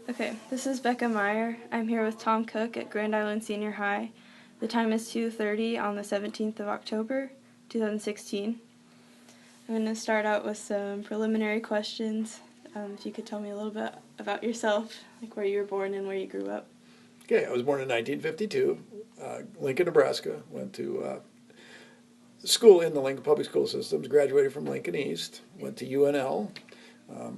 Okay, this is Becca Meyer. I'm here with Tom Koch at Grand Island Senior High. The time is 2:30 on the 17th of October, 2016. I'm going to start out with some preliminary questions. If you could tell me a little bit about yourself, like where you were born and where you grew up. Okay, I was born in 1952, Lincoln, Nebraska. Went to school in the Lincoln Public School Systems, graduated from Lincoln East, went to UNL.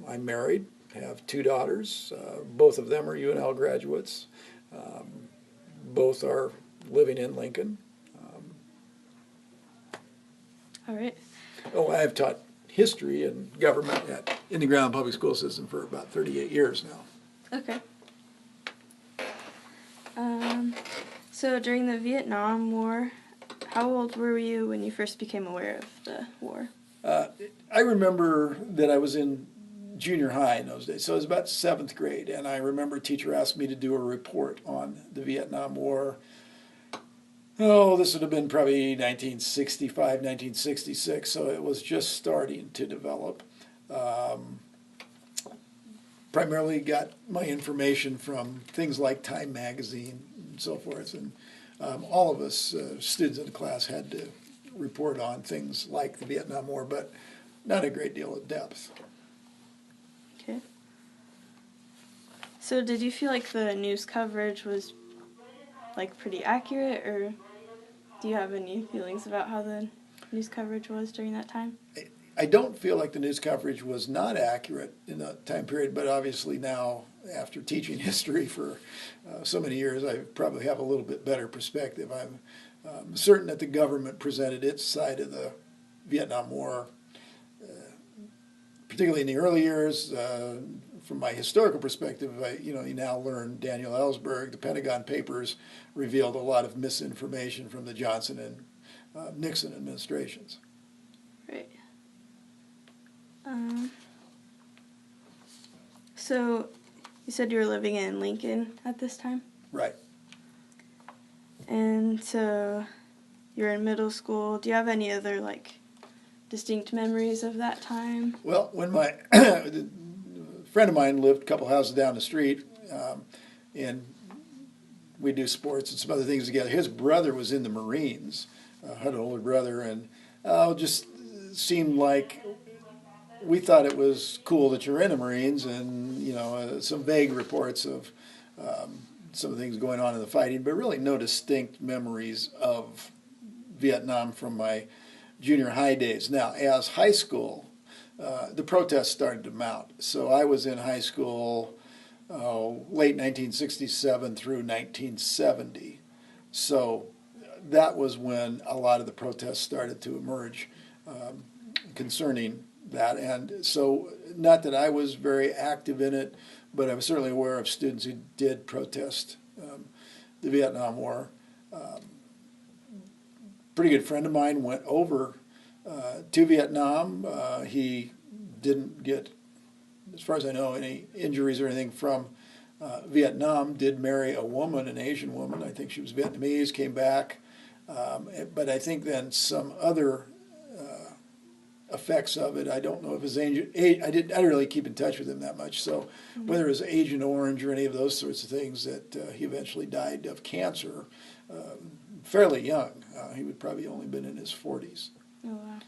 I'm married, have two daughters. Both of them are UNL graduates. Both are living in Lincoln. All right. Oh, I have taught history and government in the Grand Island Public School System for about 38 years now. Okay. So during the Vietnam War, how old were you when you first became aware of the war? I remember that I was in junior high in those days, so it was about seventh grade, and I remember a teacher asked me to do a report on the Vietnam War. Oh, this would have been probably 1965, 1966, so it was just starting to develop. Primarily got my information from things like Time magazine and so forth, and all of us students in the class had to report on things like the Vietnam War, but not a great deal of depth. Okay. So did you feel like the news coverage was like pretty accurate, or do you have any feelings about how the news coverage was during that time? I don't feel like the news coverage was not accurate in that time period, but obviously now, after teaching history for so many years, I probably have a little bit better perspective. I'm certain that the government presented its side of the Vietnam War, particularly in the early years. From my historical perspective, you now learn Daniel Ellsberg, the Pentagon Papers revealed a lot of misinformation from the Johnson and Nixon administrations. Right. So you said you were living in Lincoln at this time? Right. And so you're in middle school. Do you have any other distinct memories of that time? Well, when my a friend of mine lived a couple houses down the street, and we do sports and some other things together. His brother was in the Marines, had an older brother, and just seemed like we thought it was cool that you're in the Marines, and some vague reports of some of the things going on in the fighting, but really no distinct memories of Vietnam from my junior high days. Now, as high school, the protests started to mount. So I was in high school late 1967 through 1970. So that was when a lot of the protests started to emerge concerning that. And so, not that I was very active in it, but I was certainly aware of students who did protest the Vietnam War. Pretty good friend of mine went over to Vietnam. He didn't get, as far as I know, any injuries or anything from Vietnam. Did marry a woman, an Asian woman. I think she was Vietnamese, came back. But I think then some other effects of it. I don't know if his age. I didn't really keep in touch with him that much. So whether it was Agent Orange or any of those sorts of things, that he eventually died of cancer fairly young. He would probably only been in his 40s. Oh, wow.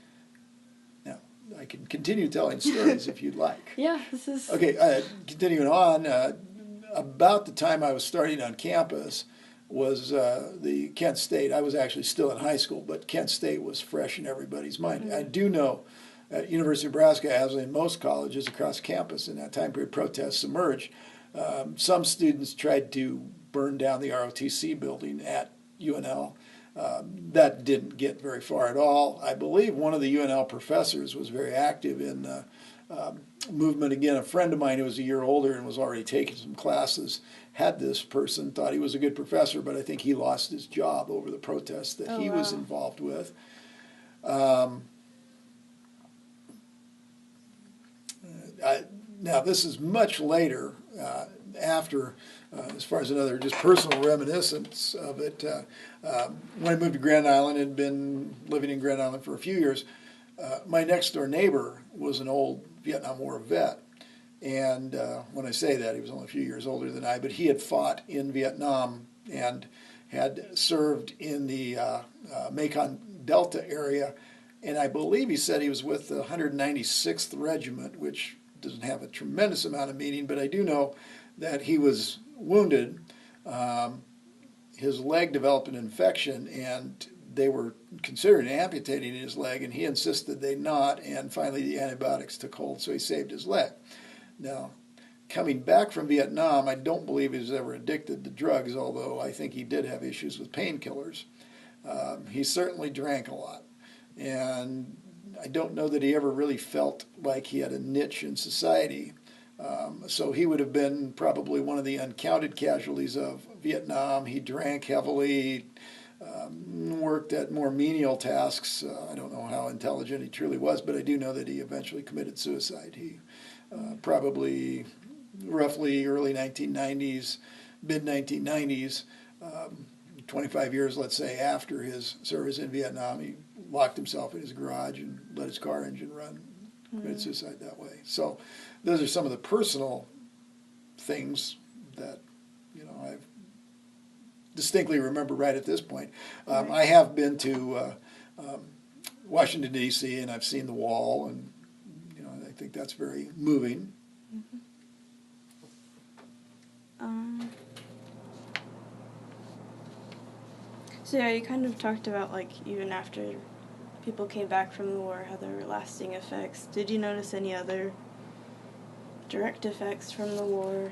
Now, I can continue telling stories if you'd like. Yeah, this is... Okay, continuing on, about the time I was starting on campus was the Kent State. I was actually still in high school, but Kent State was fresh in everybody's mind. Mm-hmm. I do know at University of Nebraska, as in most colleges across campus in that time period, protests emerged. Some students tried to burn down the ROTC building at UNL. That didn't get very far at all. I believe one of the UNL professors was very active in the movement. Again, a friend of mine who was a year older and was already taking some classes had this person, thought he was a good professor, but I think he lost his job over the protests that he was involved with. Now, this is much later, after, as far as another just personal reminiscence of it. When I moved to Grand Island, had been living in Grand Island for a few years, my next door neighbor was an old Vietnam War vet. And when I say that, he was only a few years older than I, but he had fought in Vietnam and had served in the Mekong Delta area. And I believe he said he was with the 196th Regiment, which doesn't have a tremendous amount of meaning, but I do know that he was wounded. His leg developed an infection, and they were considering amputating his leg, and he insisted they not, and finally the antibiotics took hold, so he saved his leg. Now, coming back from Vietnam, I don't believe he was ever addicted to drugs, although I think he did have issues with painkillers. He certainly drank a lot, and I don't know that he ever really felt like he had a niche in society. So he would have been probably one of the uncounted casualties of Vietnam. He drank heavily, worked at more menial tasks. I don't know how intelligent he truly was, but I do know that he eventually committed suicide. He probably roughly early 1990s, mid 1990s, 25 years, let's say, after his service in Vietnam, he locked himself in his garage and let his car engine run, committed suicide that way. So those are some of the personal things that, I distinctly remember right at this point. I have been to Washington, D.C., and I've seen the wall, and I think that's very moving. So yeah, you kind of talked about, like, even after people came back from the war, how there were lasting effects. Did you notice any other direct effects from the war?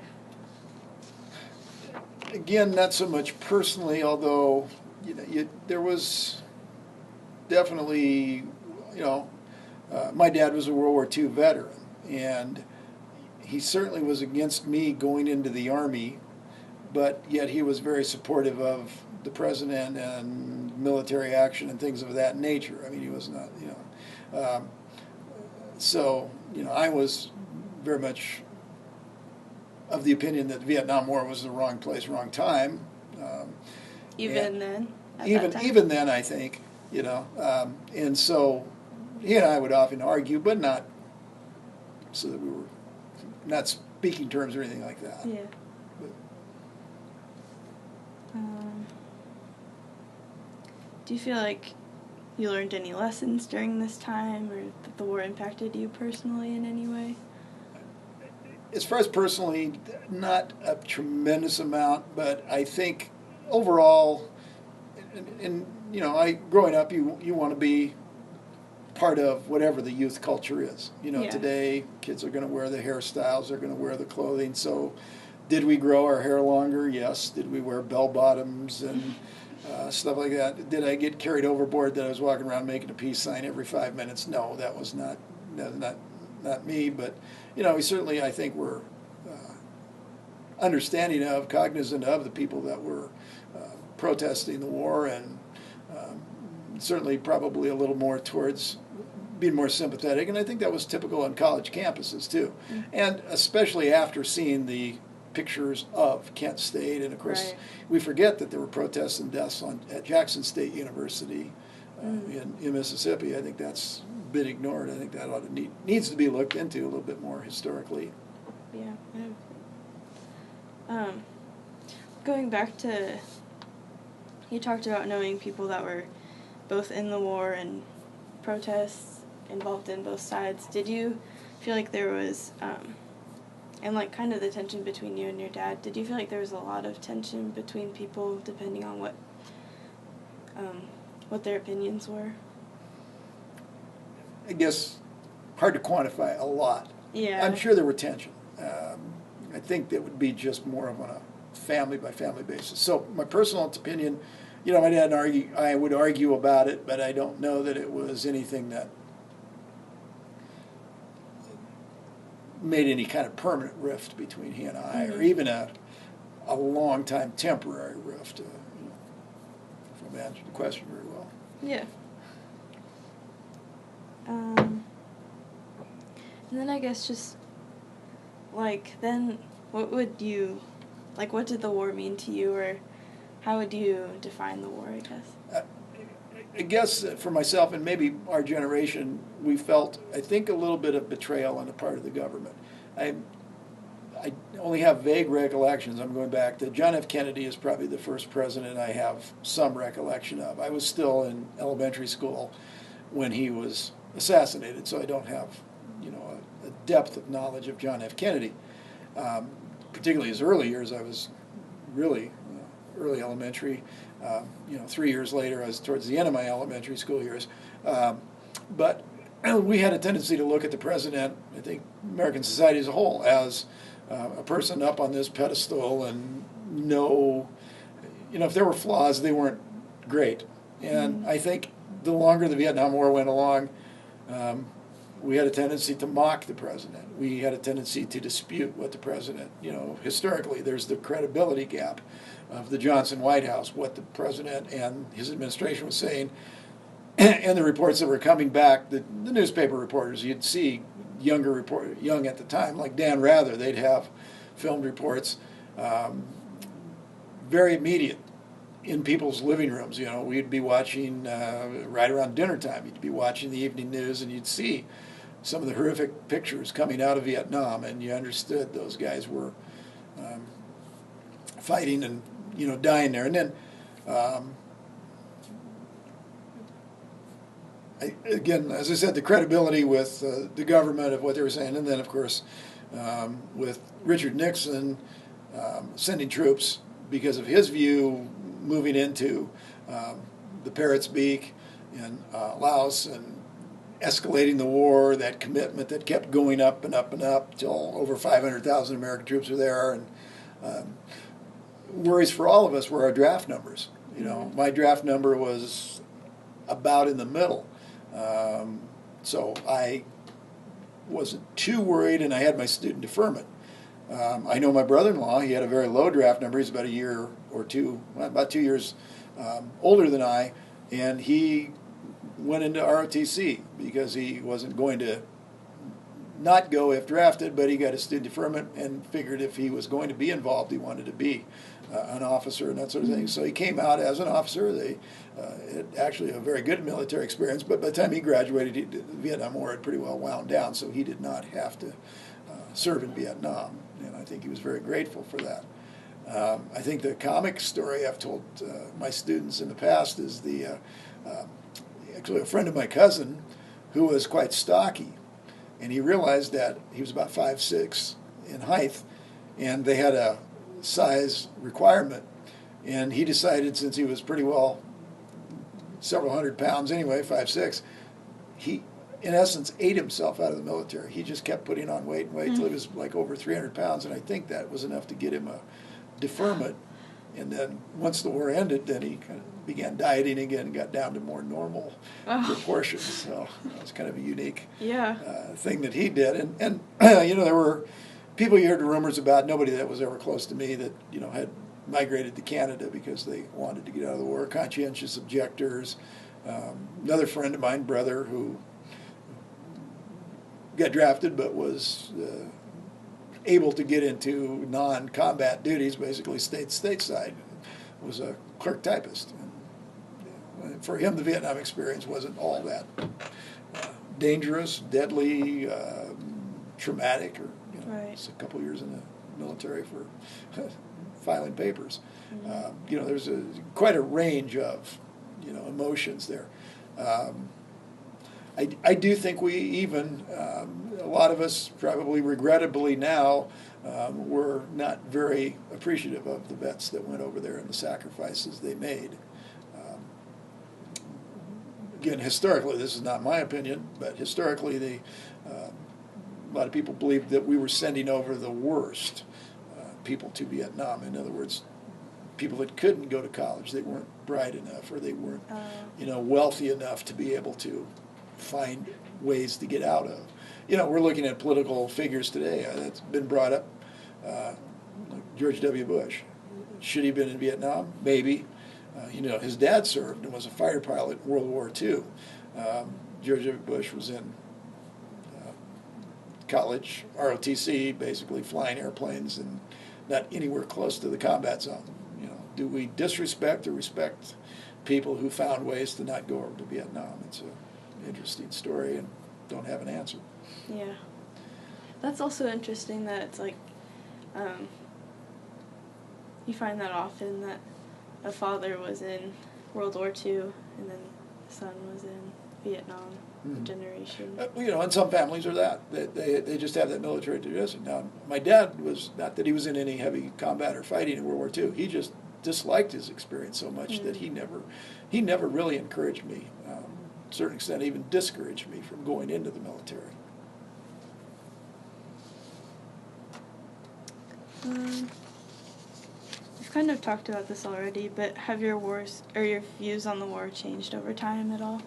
Again, not so much personally, although there was definitely, my dad was a World War II veteran, and he certainly was against me going into the Army, but yet he was very supportive of the president and military action and things of that nature. I mean, he was not, so, I was very much of the opinion that the Vietnam War was the wrong place, wrong time. Even then? Even then, I think, and so he and I would often argue, but not so that we were not speaking terms or anything like that. Yeah. But, do you feel like you learned any lessons during this time, or that the war impacted you personally in any way? as far as personally, not a tremendous amount, but I think overall, and growing up, you want to be part of whatever the youth culture is. Yeah. Today kids are going to wear the hairstyles, they're going to wear the clothing. So, did we grow our hair longer? Yes. Did we wear bell bottoms and stuff like that? Did I get carried overboard that I was walking around making a peace sign every 5 minutes? No, that was not me. But we certainly, I think, were understanding of, cognizant of the people that were protesting the war, and certainly probably a little more towards being more sympathetic. And I think that was typical on college campuses too, and especially after seeing the pictures of Kent State, and of course we forget that there were protests and deaths at Jackson State University in Mississippi. I think that's been ignored. I think that needs to be looked into a little bit more historically. Yeah. Going back to, you talked about knowing people that were both in the war and protests, involved in both sides. Did you feel like there was, and like kind of the tension between you and your dad, did you feel like there was a lot of tension between people depending on what their opinions were? I guess hard to quantify a lot. Yeah. I'm sure there were tension. I think that would be just more of on a family by family basis. So my personal opinion, my dad and I would argue about it, but I don't know that it was anything that made any kind of permanent rift between he and I, or even a long time temporary rift. If I've answered the question very well. Yeah. And then I guess just, then what did the war mean to you, or how would you define the war, I guess? I guess for myself and maybe our generation, we felt, I think, a little bit of betrayal on the part of the government. I only have vague recollections. I'm going back to John F. Kennedy is probably the first president I have some recollection of. I was still in elementary school when he was assassinated, so I don't have, a depth of knowledge of John F. Kennedy. Particularly his early years, I was really early elementary. 3 years later, I was towards the end of my elementary school years. But we had a tendency to look at the president, I think American society as a whole, as a person up on this pedestal, and if there were flaws, they weren't great. And I think the longer the Vietnam War went along, we had a tendency to mock the president. We had a tendency to dispute what the president, historically, there's the credibility gap of the Johnson White House, what the president and his administration was saying, and the reports that were coming back, the newspaper reporters, you'd see young at the time, like Dan Rather, they'd have filmed reports, very immediate, in people's living rooms. We'd be watching right around dinner time. You'd be watching the evening news, and you'd see some of the horrific pictures coming out of Vietnam, and you understood those guys were fighting and dying there. And then, again, as I said, the credibility with the government of what they were saying, and then of course with Richard Nixon sending troops because of his view, moving into the Parrot's Beak in Laos and escalating the war, that commitment that kept going up and up and up till over 500,000 American troops were there. And worries for all of us were our draft numbers. My draft number was about in the middle. So I wasn't too worried, and I had my student deferment. I know my brother-in-law, he had a very low draft number. He's about a year or two, about 2 years older than I, and he went into ROTC because he wasn't going to not go if drafted, but he got a student deferment and figured if he was going to be involved, he wanted to be an officer and that sort of thing. So he came out as an officer. They had actually a very good military experience, but by the time he graduated, the Vietnam War had pretty well wound down, so he did not have to serve in Vietnam, and I think he was very grateful for that. I think the comic story I've told my students in the past is actually a friend of my cousin who was quite stocky, and he realized that he was about 5'6" in height, and they had a size requirement, and he decided, since he was pretty well several hundred pounds anyway, 5'6", he in essence ate himself out of the military. He just kept putting on weight and weight until he was like over 300 pounds, and I think that was enough to get him a deferment. And then once the war ended, then he kind of began dieting again and got down to more normal proportions. So that was kind of a unique thing that he did. And there were people you heard rumors about, nobody that was ever close to me that, had migrated to Canada because they wanted to get out of the war, conscientious objectors. Another friend of mine, brother, who got drafted but was able to get into non-combat duties, basically stayed stateside, was a clerk typist. And for him, the Vietnam experience wasn't all that dangerous, deadly, traumatic, or it's a couple years in the military for filing papers. There's quite a range of emotions there. I do think we even, a lot of us probably regrettably now, were not very appreciative of the vets that went over there and the sacrifices they made. Again, historically, this is not my opinion, but historically, a lot of people believed that we were sending over the worst people to Vietnam. In other words, people that couldn't go to college, they weren't bright enough, or they weren't, wealthy enough to be able to find ways to get out of. We're looking at political figures today that's been brought up. Like George W. Bush. Should he have been in Vietnam? Maybe. His dad served and was a fighter pilot in World War II. George W. Bush was in college, ROTC, basically flying airplanes and not anywhere close to the combat zone. Do we disrespect or respect people who found ways to not go over to Vietnam? It's an interesting story and don't have an answer. Yeah. That's also interesting that it's like Um, you find that often, that a father was in World War II and then the son was in Vietnam, a generation. And some families are that. They just have that military tradition. Now, my dad was, not that he was in any heavy combat or fighting in World War II, he just disliked his experience so much that he never really encouraged me, to a certain extent even discouraged me from going into the military. We've kind of talked about this already, but have your views on the war changed over time at all?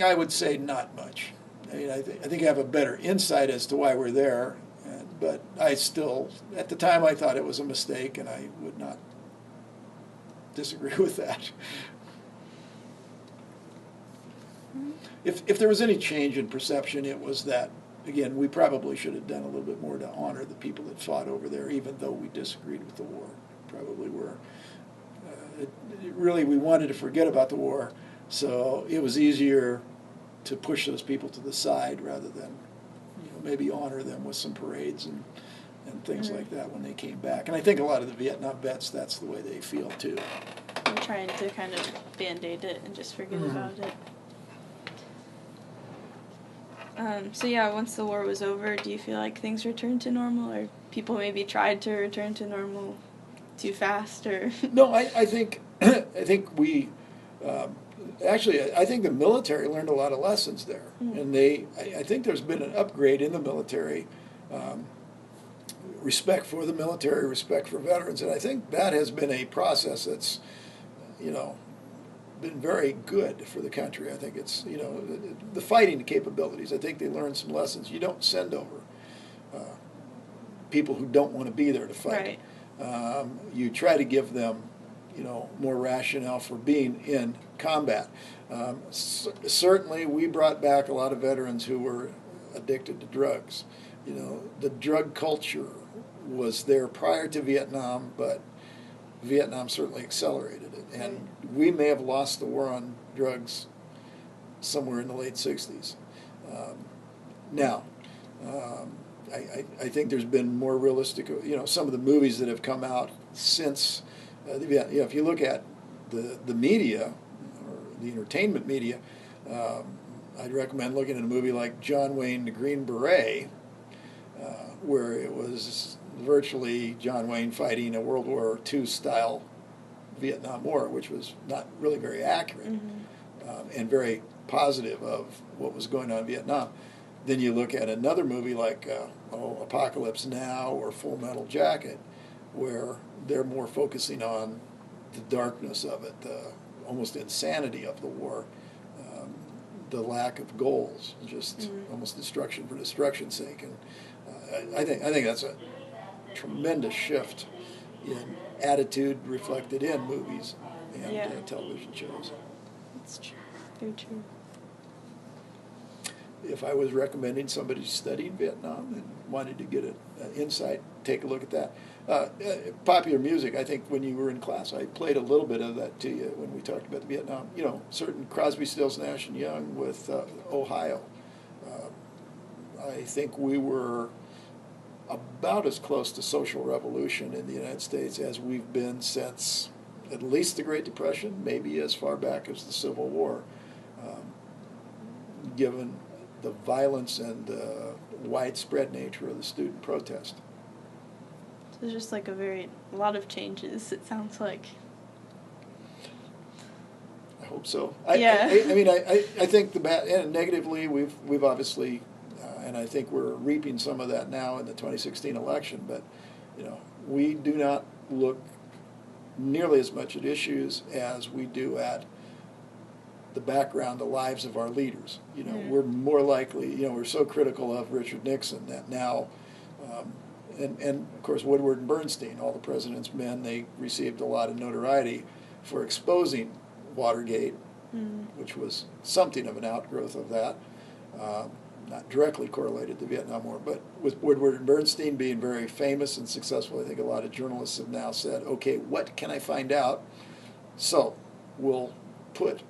I would say not much. I mean, I think I have a better insight as to why we're there, but I still, at the time, I thought it was a mistake, and I would not disagree with that. If there was any change in perception, it was that, again, we probably should have done a little bit more to honor the people that fought over there, even though we disagreed with the war. Probably were. Really, we wanted to forget about the war, so it was easier to push those people to the side rather than, maybe honor them with some parades and things like that when they came back. And I think a lot of the Vietnam vets, that's the way they feel too. I'm trying to kind of band-aid it and just forget about it. So yeah, once the war was over, do you feel like things returned to normal, or people maybe tried to return to normal too fast, or? No, I think we actually, I think the military learned a lot of lessons there, and I think there's been an upgrade in the military, respect for the military, respect for veterans, and I think that has been a process that's, been very good for the country. I think it's, the fighting capabilities. I think they learned some lessons. You don't send over people who don't want to be there to fight. Right. You try to give them, more rationale for being in combat. Certainly, we brought back a lot of veterans who were addicted to drugs. The drug culture was there prior to Vietnam, but Vietnam certainly accelerated it. And we may have lost the war on drugs somewhere in the late 60s. Now, I think there's been more realistic, some of the movies that have come out since if you look at the media, or the entertainment media, I'd recommend looking at a movie like John Wayne, the Green Beret, where it was virtually John Wayne fighting a World War II style Vietnam War, which was not really very accurate, and very positive of what was going on in Vietnam. Then you look at another movie like Apocalypse Now or Full Metal Jacket, where they're more focusing on the darkness of it, the almost insanity of the war, the lack of goals, just almost destruction for destruction's sake. And I think that's a tremendous shift in attitude reflected in movies and television shows. That's true. Very true. If I was recommending somebody studying Vietnam and wanted to get an insight, take a look at that. Popular music, I think when you were in class, I played a little bit of that to you when we talked about the Vietnam. Certain Crosby, Stills, Nash and Young with Ohio. I think we were about as close to social revolution in the United States as we've been since at least the Great Depression, maybe as far back as the Civil War, given the violence and widespread nature of the student protest. So there's just like a lot of changes, it sounds like. I hope so. I think the bad and negatively we've obviously, and I think we're reaping some of that now in the 2016 election. But we do not look nearly as much at issues as we do at the background, the lives of our leaders. We're more likely. We're so critical of Richard Nixon that now. And of course, Woodward and Bernstein, all the president's men, they received a lot of notoriety for exposing Watergate, which was something of an outgrowth of that, not directly correlated to the Vietnam War, but with Woodward and Bernstein being very famous and successful, I think a lot of journalists have now said, okay, what can I find out? So we'll put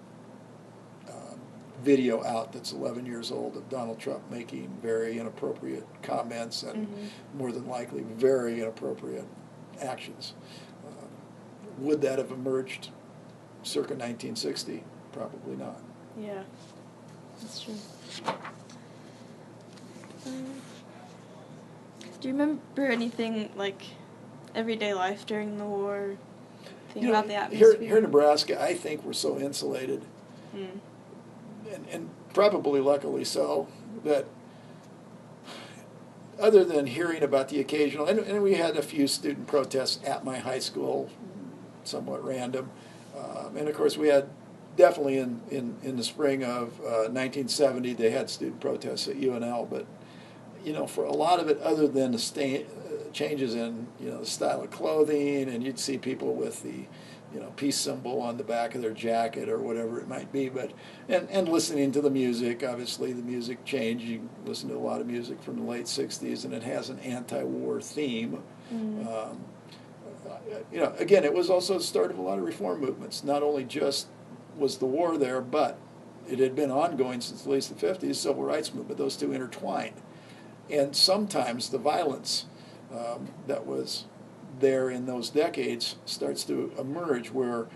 video out that's 11 years old of Donald Trump making very inappropriate comments and more than likely very inappropriate actions. Would that have emerged circa 1960? Probably not. Yeah, that's true. Do you remember anything like everyday life during the war? Think about the atmosphere. Here in Nebraska, I think we're so insulated, and probably luckily so, that other than hearing about the occasional, and we had a few student protests at my high school, somewhat random, and of course we had definitely in the spring of 1970 they had student protests at UNL, but for a lot of it, other than the changes in the style of clothing, and you'd see people with the peace symbol on the back of their jacket or whatever it might be, but and listening to the music. Obviously the music changed. You listen to a lot of music from the late 60s and it has an anti-war theme. Again, it was also the start of a lot of reform movements. Not only just was the war there, but it had been ongoing since at least the 50s, civil rights movement. Those two intertwined. And sometimes the violence that was there in those decades starts to emerge where,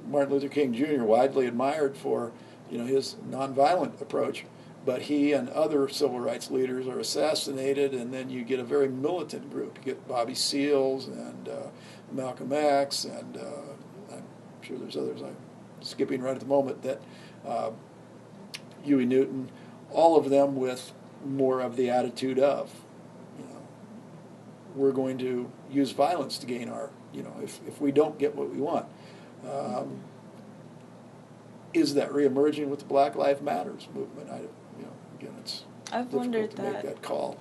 Martin Luther King Jr., widely admired for, his nonviolent approach, but he and other civil rights leaders are assassinated, and then you get a very militant group. You get Bobby Seals and Malcolm X, and I'm sure there's others I'm skipping right at the moment, that Huey Newton, all of them with more of the attitude of, we're going to use violence to gain our, if we don't get what we want. Is that reemerging with the Black Lives Matters movement? Again, it's I've difficult wondered to that. make that call.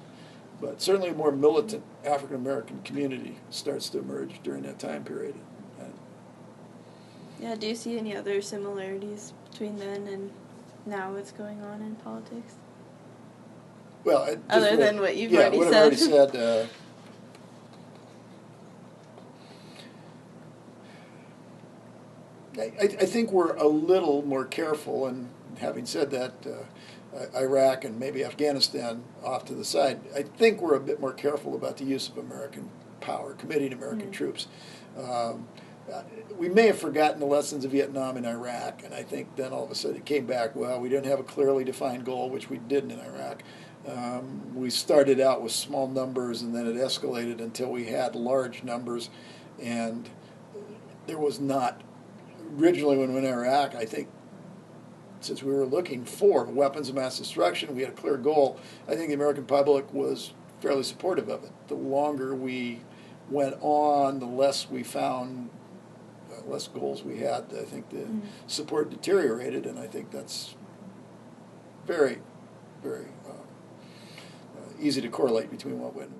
But certainly a more militant African American community starts to emerge during that time period. Yeah, do you see any other similarities between then and now what's going on in politics? Well, other than what you've already what said. I've already said. I think we're a little more careful, and having said that, Iraq and maybe Afghanistan off to the side, I think we're a bit more careful about the use of American power, committing American troops. We may have forgotten the lessons of Vietnam and Iraq, and I think then all of a sudden it came back, well, we didn't have a clearly defined goal, which we didn't in Iraq. We started out with small numbers, and then it escalated until we had large numbers, and there was not, originally when we went to Iraq, I think, since we were looking for weapons of mass destruction, we had a clear goal. I think the American public was fairly supportive of it. The longer we went on, the less we found, less goals we had. I think the support deteriorated, and I think that's very, very easy to correlate between what went